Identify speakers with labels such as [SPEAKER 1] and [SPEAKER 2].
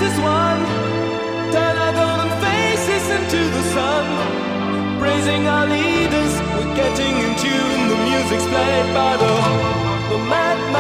[SPEAKER 1] as one. Turn our golden faces into the sun. Praising our leaders, we're getting in tune. The music's played by the madman.